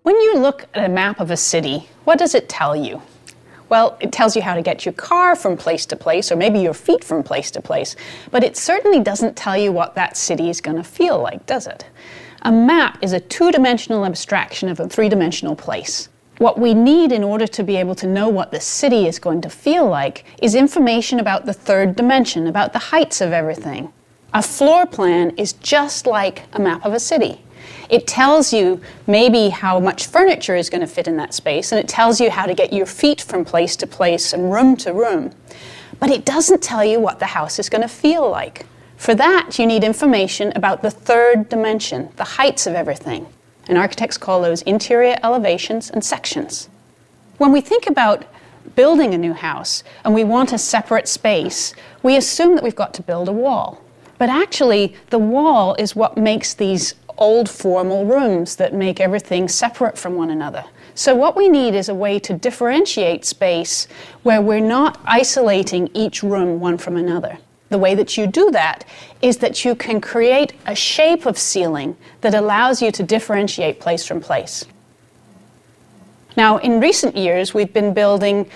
When you look at a map of a city, what does it tell you? Well, it tells you how to get your car from place to place, or maybe your feet from place to place, but it certainly doesn't tell you what that city is going to feel like, does it? A map is a two-dimensional abstraction of a three-dimensional place. What we need in order to be able to know what the city is going to feel like is information about the third dimension, about the heights of everything. A floor plan is just like a map of a city. It tells you maybe how much furniture is going to fit in that space, and it tells you how to get your feet from place to place and room to room. But it doesn't tell you what the house is going to feel like. For that, you need information about the third dimension, the heights of everything. And architects call those interior elevations and sections. When we think about building a new house and we want a separate space, we assume that we've got to build a wall. But actually, the wall is what makes these old formal rooms that make everything separate from one another. So what we need is a way to differentiate space where we're not isolating each room one from another. The way that you do that is that you can create a shape of ceiling that allows you to differentiate place from place. Now, in recent years, we've been building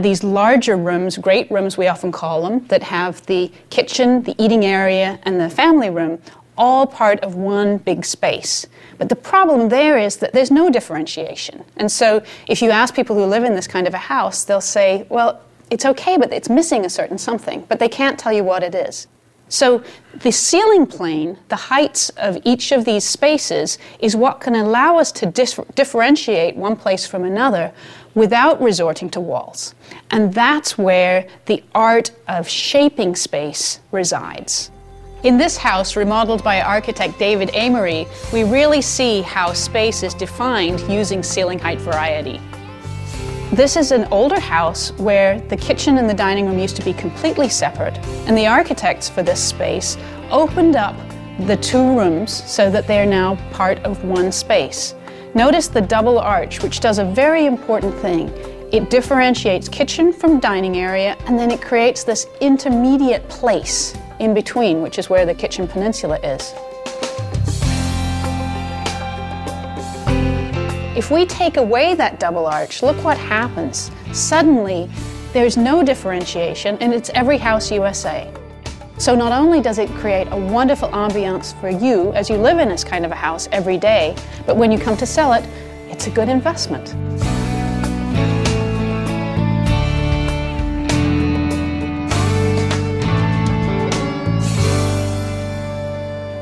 these larger rooms, great rooms we often call them, that have the kitchen, the eating area, and the family room all part of one big space. But the problem there is that there's no differentiation. And so if you ask people who live in this kind of a house, they'll say, well, it's okay, but it's missing a certain something, but they can't tell you what it is. So the ceiling plane, the heights of each of these spaces, is what can allow us to differentiate one place from another without resorting to walls. And that's where the art of shaping space resides. In this house, remodeled by architect David Amory, we really see how space is defined using ceiling height variety. This is an older house where the kitchen and the dining room used to be completely separate, and the architects for this space opened up the two rooms so that they're now part of one space. Notice the double arch, which does a very important thing. It differentiates kitchen from dining area, and then it creates this intermediate place in between, which is where the kitchen peninsula is. If we take away that double arch, look what happens. Suddenly, there's no differentiation, and it's every house USA. So not only does it create a wonderful ambiance for you as you live in this kind of a house every day, but when you come to sell it, it's a good investment.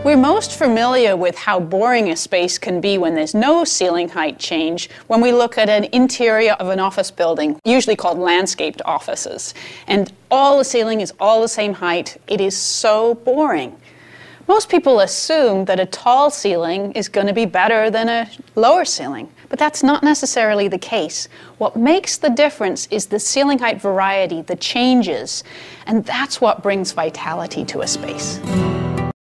We're most familiar with how boring a space can be when there's no ceiling height change when we look at an interior of an office building, usually called landscaped offices. And all the ceiling is all the same height. It is so boring. Most people assume that a tall ceiling is going to be better than a lower ceiling, but that's not necessarily the case. What makes the difference is the ceiling height variety, the changes, and that's what brings vitality to a space.